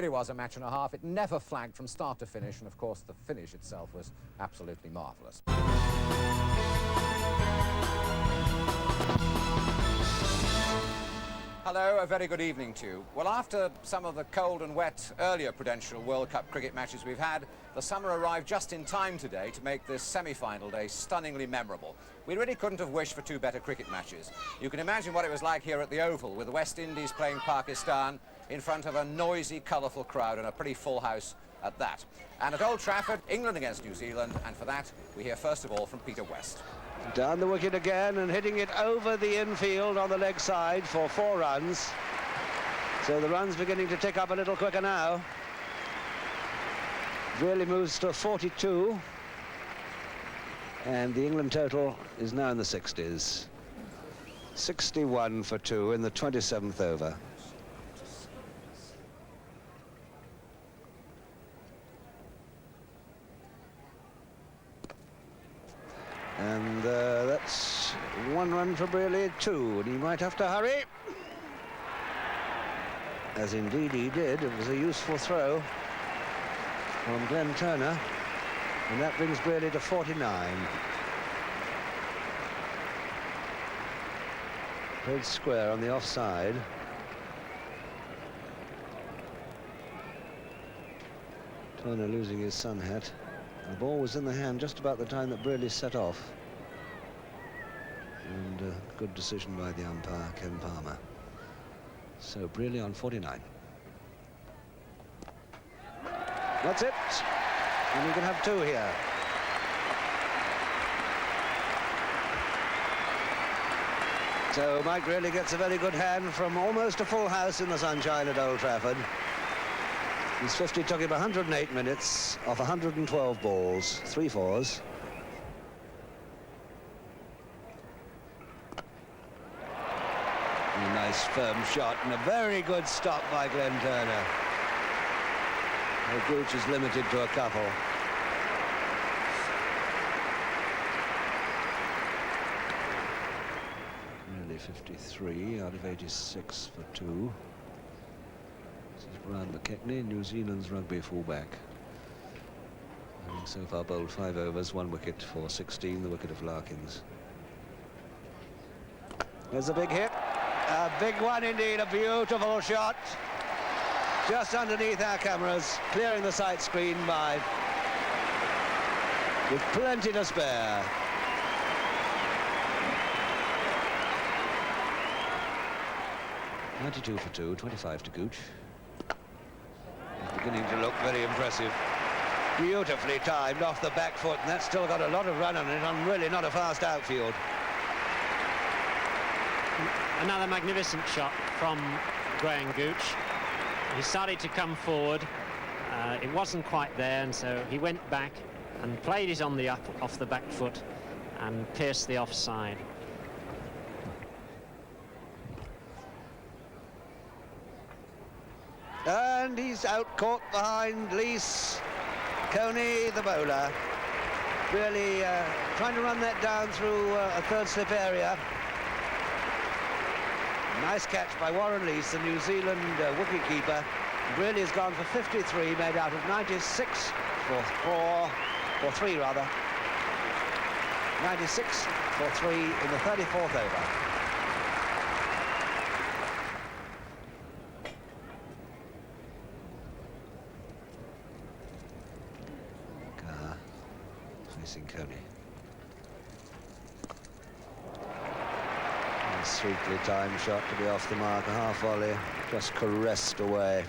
It was a match and a half. It never flagged from start to finish, and of course the finish itself was absolutely marvellous. Hello, a very good evening to you. Well, after some of the cold and wet earlier Prudential World Cup cricket matches we've had, the summer arrived just in time today to make this semi-final day stunningly memorable. We really couldn't have wished for two better cricket matches. You can imagine what it was like here at the Oval, with the West Indies playing Pakistan in front of a noisy, colourful crowd and a pretty full house at that. And at Old Trafford, England against New Zealand, and for that, we hear first of all from Peter West. Down the wicket again and hitting it over the infield on the leg side for 4 runs. So the runs beginning to tick up a little quicker now. Really moves to 42. And the England total is now in the 60s. 61 for 2 in the 27th over. And that's 1 run for Brearley, 2, and he might have to hurry. As indeed he did. It was a useful throw from Glenn Turner, and that brings Brearley to 49. Played square on the offside. Turner losing his sun hat. The ball was in the hand just about the time that Brearley set off. And good decision by the umpire, Ken Palmer. So Brearley on 49. That's it. And we can have 2 here. So Mike Brearley gets a very good hand from almost a full house in the sunshine at Old Trafford. His 50 took him 108 minutes off 112 balls, 3 fours. A nice firm shot and a very good stop by Glenn Turner. The Gooch is limited to a couple. Nearly 53 out of 86 for 2. This is Brian McKechnie, New Zealand's rugby fullback. Having so far bowled 5 overs, 1 wicket for 16, the wicket of Larkins. There's a big hit. A big one indeed, a beautiful shot. Just underneath our cameras, clearing the sight screen by with plenty to spare. .92 for 2, 25 to Gooch. Beginning to look very impressive. Beautifully timed off the back foot, and that's still got a lot of run on it, on really not a fast outfield. Another magnificent shot from Graham Gooch. He started to come forward. It wasn't quite there, and so he went back and played it on the off the back foot and pierced the offside. And he's out caught behind Lees. Coney, the bowler, really trying to run that down through a third slip area. Nice catch by Warren Lees, the New Zealand wicketkeeper. Really has gone for 53, made out of 96 for 3 rather. 96 for 3 in the 34th over. Facing Coney. A sweetly timed shot to be off the mark, a half volley, just caressed away.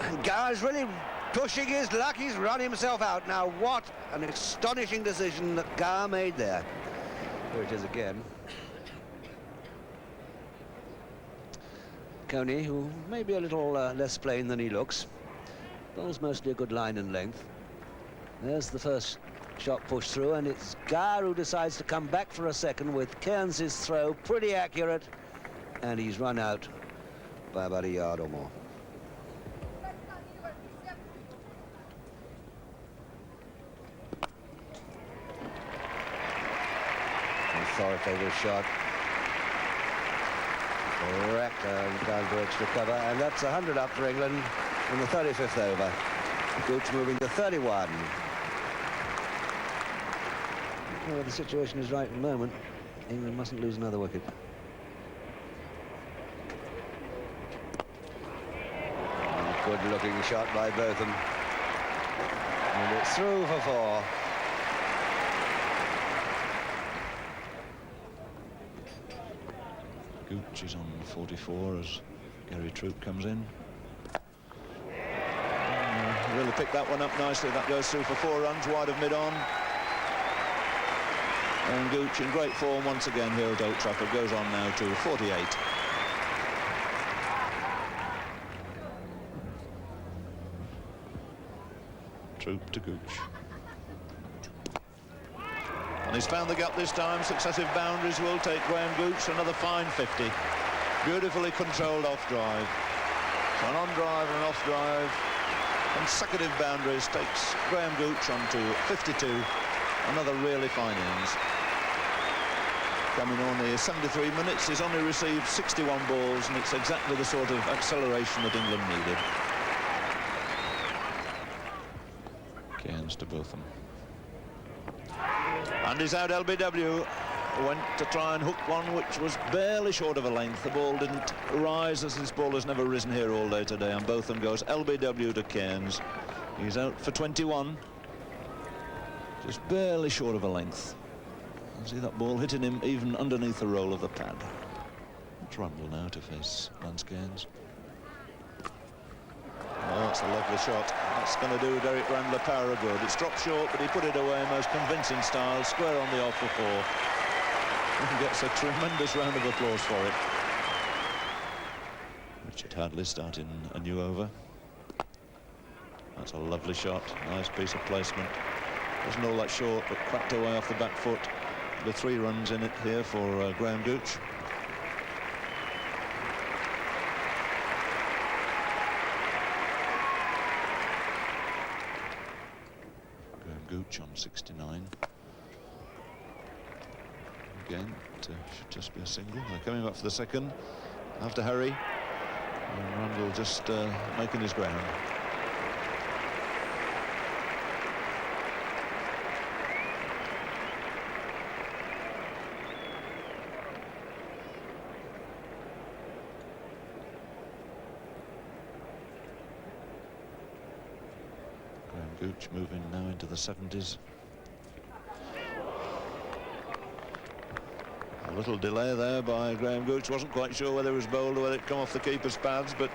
And Gar's really pushing his luck. He's run himself out. Now what an astonishing decision that Gar made there. Here it is again. Coney, who may be a little less plain than he looks, bowls mostly a good line and length. There's the first shot pushed through, and it's Gar who decides to come back for a second with Cairns' throw pretty accurate, and he's run out by about a yard or more. authoritative shot. Correct, down to extra cover, and that's 100 up for England in the 35th over. Gooch moving to 31. Well, the situation is right at the moment. England mustn't lose another wicket. Good-looking shot by Botham. And it's through for 4. Gooch is on 44 as Gary Troop comes in. Really picked that one up nicely. That goes through for 4 runs, wide of mid-on. And Gooch in great form once again here at Old Trafford. Goes on now to 48. Troop to Gooch. And he's found the gap this time. Successive boundaries will take Graham Gooch to another fine 50. Beautifully controlled off-drive. So an on-drive and an off-drive. Consecutive boundaries takes Graham Gooch on to 52. Another really fine innings. Coming on here 73 minutes. He's only received 61 balls, and it's exactly the sort of acceleration that England needed. Cairns to Botham. And he's out LBW. Went to try and hook one which was barely short of a length. The ball didn't rise, as this ball has never risen here all day today, and Botham goes LBW to Cairns. He's out for 21. Just barely short of a length. You see that ball hitting him even underneath the roll of the pad. It's Rundle now to face Lance Cairns. Oh, that's a lovely shot. That's going to do Derek Randler power of good. It's dropped short, but he put it away most convincing style. Square on the off for 4. And gets a tremendous round of applause for it. Richard Hadley starting a new over. That's a lovely shot. Nice piece of placement. Wasn't all that short, but cracked away off the back foot. The 3 runs in it here for Graham Gooch. Graham Gooch on 69. Again, it should just be a single. They're coming back for the second after Harry. And Rundle just making his ground. Gooch moving now into the 70s. A little delay there by Graham Gooch. Wasn't quite sure whether it was bowled or whether it come off the keeper's pads, but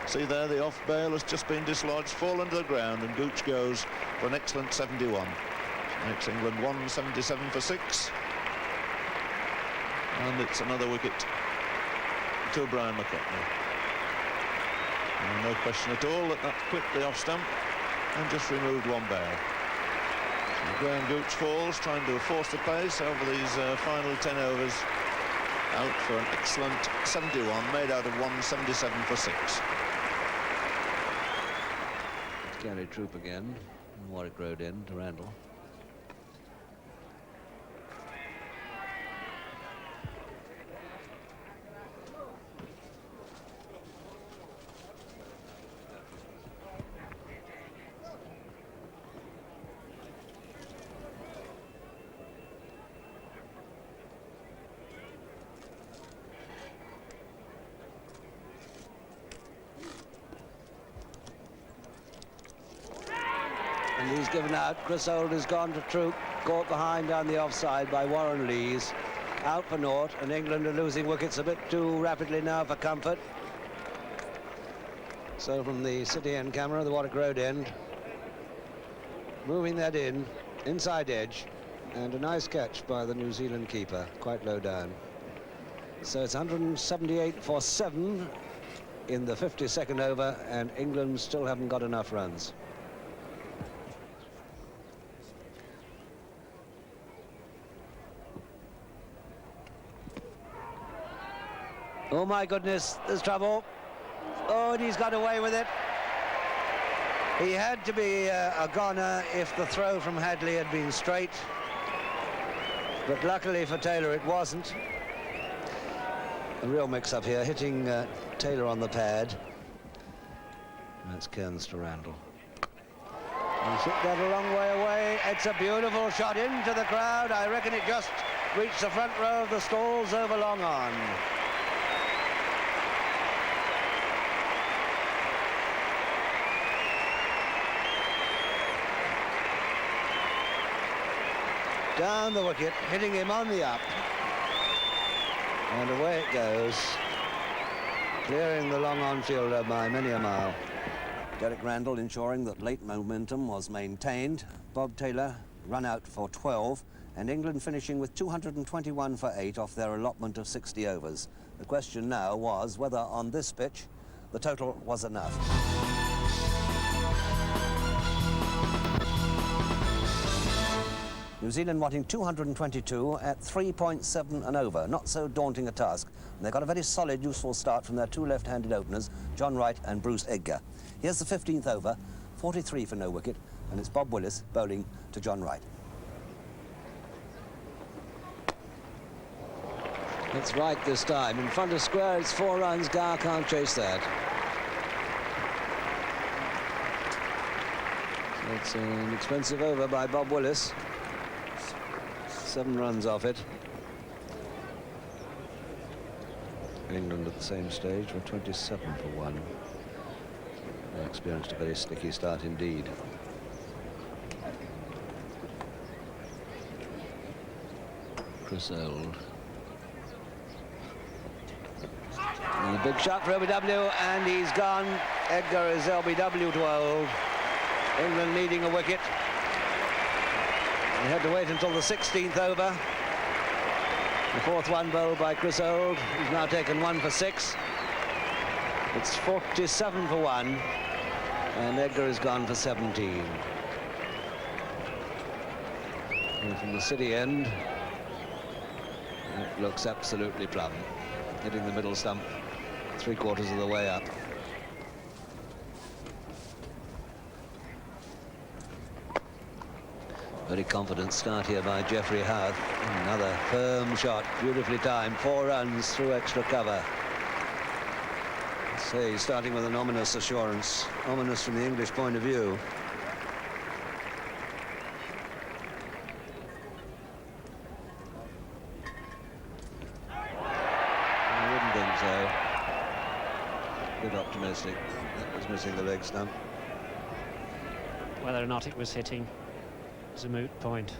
see there, the off bail has just been dislodged, fallen to the ground, and Gooch goes for an excellent 71. Makes England 177 for 6. And it's another wicket to Brian McCartney. No question at all that that's clipped the off stump and just removed 1 bail. So Graham Gooch falls, trying to force the pace over these final 10 overs. Out for an excellent 71, made out of 177 for 6. Gary Troop again. Warwick Road end to Randall. And he's given out. Chris Holt has gone to Troop, caught behind down the offside by Warren Lees. Out for naught, and England are losing wickets a bit too rapidly now for comfort. So from the City end camera, the Warwick Road end, moving that in, inside edge, and a nice catch by the New Zealand keeper, quite low down. So it's 178 for 7 in the 52nd over, and England still haven't got enough runs. Oh my goodness, there's trouble. Oh, and he's got away with it. He had to be a goner if the throw from Hadley had been straight. But luckily for Taylor, it wasn't. A real mix-up here, hitting Taylor on the pad. That's Cairns to Randall. He's hit that a long way away. It's a beautiful shot into the crowd. I reckon it just reached the front row of the stalls over long on. Down the wicket, hitting him on the up. And away it goes, clearing the long-on fielder by many a mile. Derek Randall ensuring that late momentum was maintained. Bob Taylor run out for 12, and England finishing with 221 for 8 off their allotment of 60 overs. The question now was whether on this pitch the total was enough. New Zealand wanting 222 at 3.7 and over. Not so daunting a task. And they got a very solid, useful start from their two left-handed openers, John Wright and Bruce Edgar. Here's the 15th over, 43 for no wicket, and it's Bob Willis bowling to John Wright. It's Wright this time. In front of square, it's 4 runs. Gar can't chase that. So it's an expensive over by Bob Willis. 7 runs off it. England at the same stage were 27 for 1. They experienced a very sticky start indeed. Chris Old. And a big shot for LBW, and he's gone. Edgar is LBW to Old. England needing a wicket. They had to wait until the 16th over. The 4th one bowled by Chris Old. He's now taken 1 for 6. It's 47 for 1, and Edgar has gone for 17. And from the City end, it looks absolutely plumb. Hitting the middle stump 3/4 of the way up. Very confident start here by Geoffrey Howarth. Another firm shot, beautifully timed. 4 runs through extra cover. Say, he's starting with an ominous assurance. Ominous from the English point of view. I wouldn't think so. A bit optimistic. That was missing the leg stump. Whether or not it was hitting is a moot point.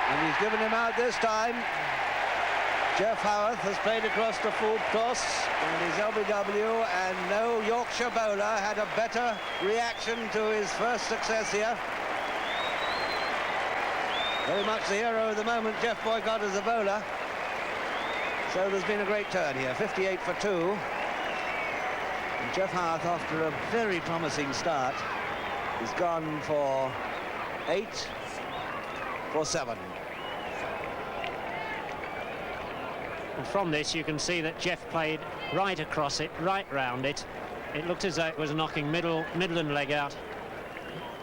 And he's given him out this time. Jeff Howarth has played across the full toss, and his LBW, and no Yorkshire bowler had a better reaction to his first success here. Very much the hero of the moment, Jeff Boycott as a bowler. So there's been a great turn here, 58 for 2. And Jeff Howarth, after a very promising start, has gone for 8 for 7. And from this you can see that Jeff played right across it, right round it. It looked as though it was knocking Midland leg out.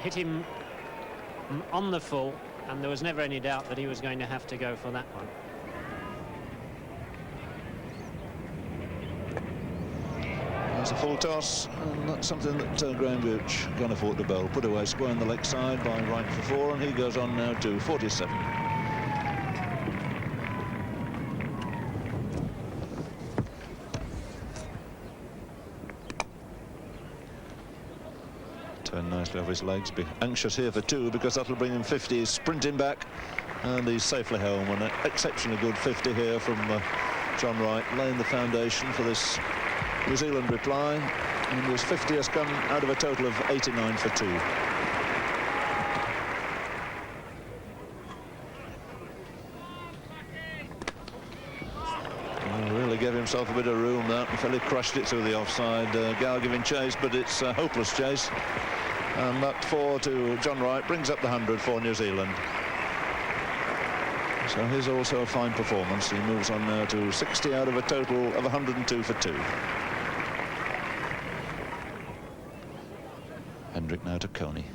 Hit him on the full, and there was never any doubt that he was going to have to go for that one. There's a full toss, and that's something that Graham Gooch can afford to bowl. Put away square on the leg side by Wright for 4, and he goes on now to 47. Turn nicely off his legs. Be anxious here for 2 because that'll bring him 50. He's sprinting back, and he's safely home. And an exceptionally good 50 here from John Wright, laying the foundation for this New Zealand reply. And his 50 has come out of a total of 89 for 2. Really gave himself a bit of room there. Until he crushed it through the offside. Gower giving chase, but it's a hopeless chase. And that 4 to John Wright brings up the 100 for New Zealand. So here's also a fine performance. He moves on now to 60 out of a total of 102 for 2. Hendrick now to Coney.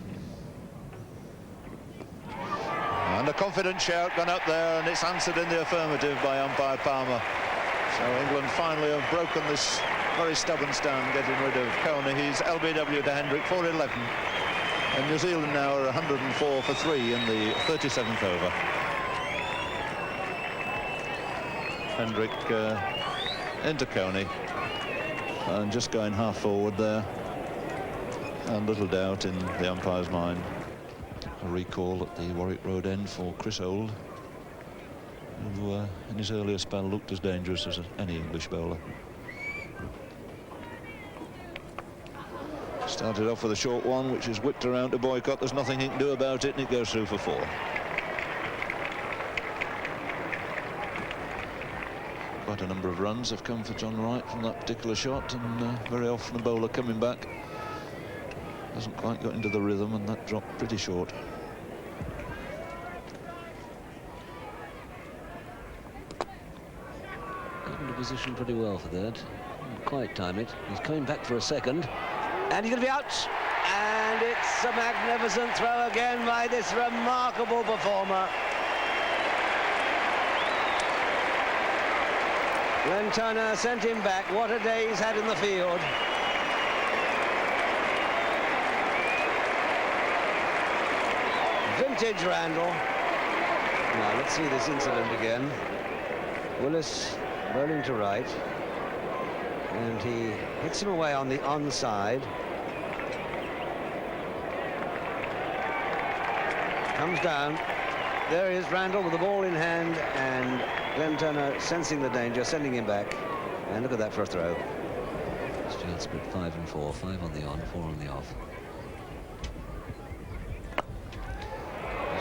And a confident shout gone up there, and it's answered in the affirmative by umpire Palmer. So England finally have broken this very stubborn stand, getting rid of Coney. He's LBW to Hendrick, 4-11. And New Zealand now are 104 for 3 in the 37th over. Hendrick into Coney, and just going half forward there. And little doubt in the umpire's mind. A recall at the Warwick Road end for Chris Old, who in his earlier spell looked as dangerous as any English bowler. Started off with a short one, which is whipped around to Boycott. There's nothing he can do about it, and it goes through for 4. Quite a number of runs have come for John Wright from that particular shot, and very often the bowler coming back hasn't quite got into the rhythm, and that dropped pretty short. Got into position pretty well for that. Didn't quite time it. He's coming back for a second, and he's going to be out. And it's a magnificent throw again by this remarkable performer. Glenn Turner sent him back. What a day he's had in the field. Vintage Randall. Now let's see this incident again. Willis bowling to right, and he hits him away on the onside. Comes down. There is Randall with the ball in hand, and Glenn Turner sensing the danger, sending him back. And look at that for a throw. Stuart split 5 and 4, 5 on the on, 4 on the off.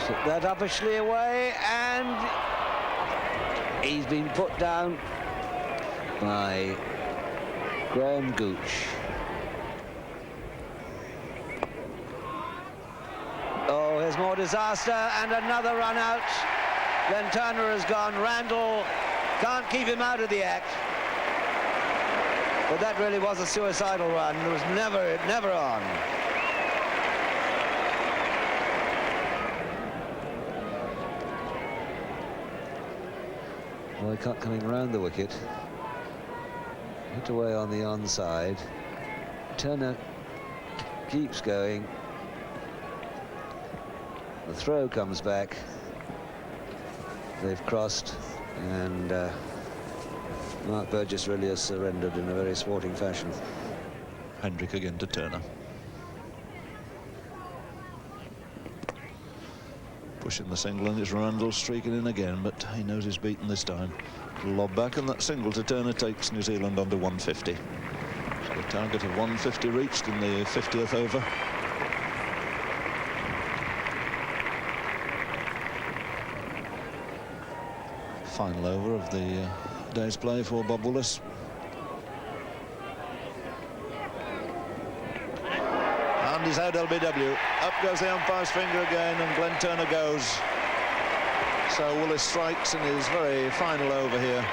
Slip that uppishly away, and he's been put down by Graham Gooch. Oh, here's more disaster, and another run out. Glenn Turner has gone. Randall can't keep him out of the act. But that really was a suicidal run. It was never on. Boycott coming round the wicket. Hit away on the onside. Turner keeps going. The throw comes back. They've crossed, and Mark Burgess really has surrendered in a very sporting fashion. Hendrick again to Turner. Pushing the single, and it's Randall streaking in again, but he knows he's beaten this time. Lob back, and that single to Turner takes New Zealand on to 150. So the target of 150 reached in the 50th over. Final over of the day's play for Bob Willis. And he's out LBW. Up goes the umpire's finger again, and Glenn Turner goes. So Willis strikes in his very final over here.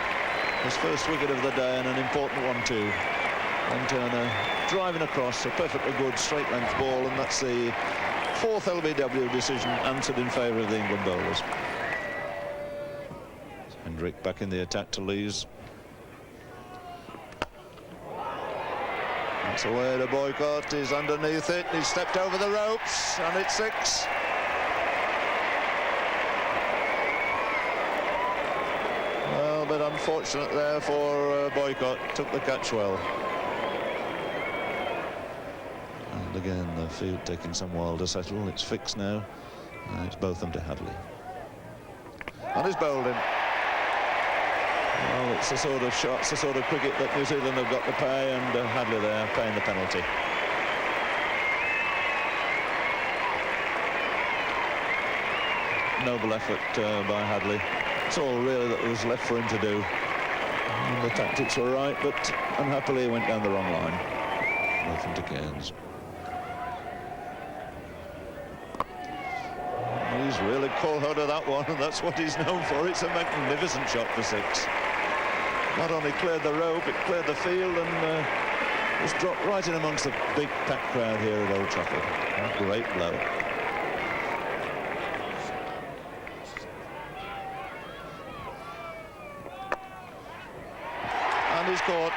His first wicket of the day, and an important one too. Glenn Turner driving across, a perfectly good straight length ball, and that's the 4th LBW decision answered in favour of the England bowlers. Hendrick back in the attack to Lees. That's away to Boycott. He's underneath it. He's stepped over the ropes, and it's 6. Well, a bit unfortunate there for Boycott. Took the catch well. And again, the field taking some while to settle. It's fixed now. It's Botham to Hadley. And he's bowled in. Well, it's the sort of shots, the sort of cricket that New Zealand have got to pay, and Hadley there paying the penalty. Noble effort by Hadley. It's all really that was left for him to do. And the tactics were right, but unhappily he went down the wrong line. Nothing to Cairns. He's really caught hold of that one, and that's what he's known for. It's a magnificent shot for 6. Not only cleared the rope, it cleared the field, and was dropped right in amongst the big packed crowd here at Old Trafford. A great blow. his court.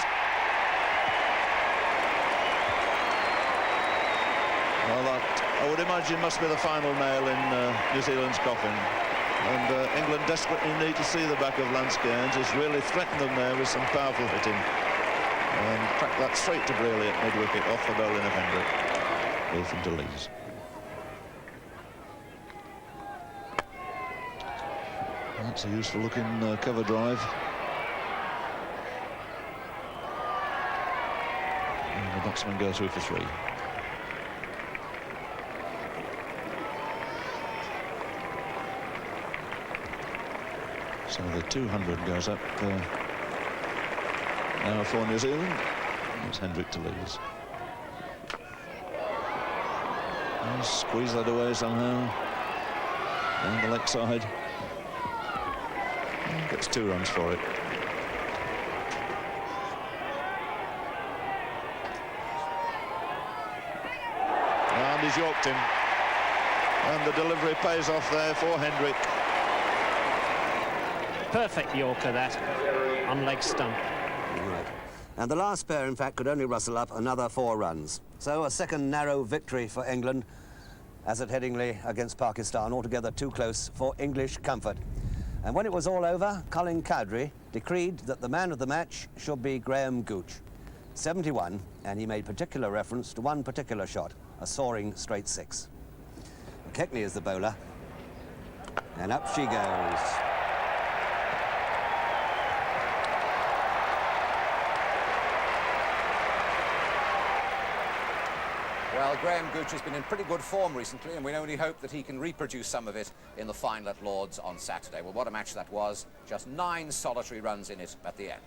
Well, that, I would imagine, must be the final nail in New Zealand's coffin. And England desperately need to see the back of Lance Cairns. He's really threatened them there with some powerful hitting. And cracked that straight to Braley at mid-wicket off the bowling of Hendrick. Both into Lees. That's a useful looking cover drive. And the batsman goes through for 3. So the 200 goes up now for New Zealand. It's Hendrick to Lees. And squeeze that away somehow. Down the leg side. Gets 2 runs for it. And he's yorked him. And the delivery pays off there for Hendrick. Perfect Yorker, that, on leg stump. Right. And the last pair, in fact, could only rustle up another 4 runs. So a second narrow victory for England, as at Headingley against Pakistan, altogether too close for English comfort. And when it was all over, Colin Cowdrey decreed that the man of the match should be Graham Gooch. 71, and he made particular reference to one particular shot, a soaring straight 6. Keckney is the bowler, and up she goes. Well, Graham Gooch has been in pretty good form recently, and we only hope that he can reproduce some of it in the final at Lord's on Saturday. Well, what a match that was. Just 9 solitary runs in it at the end.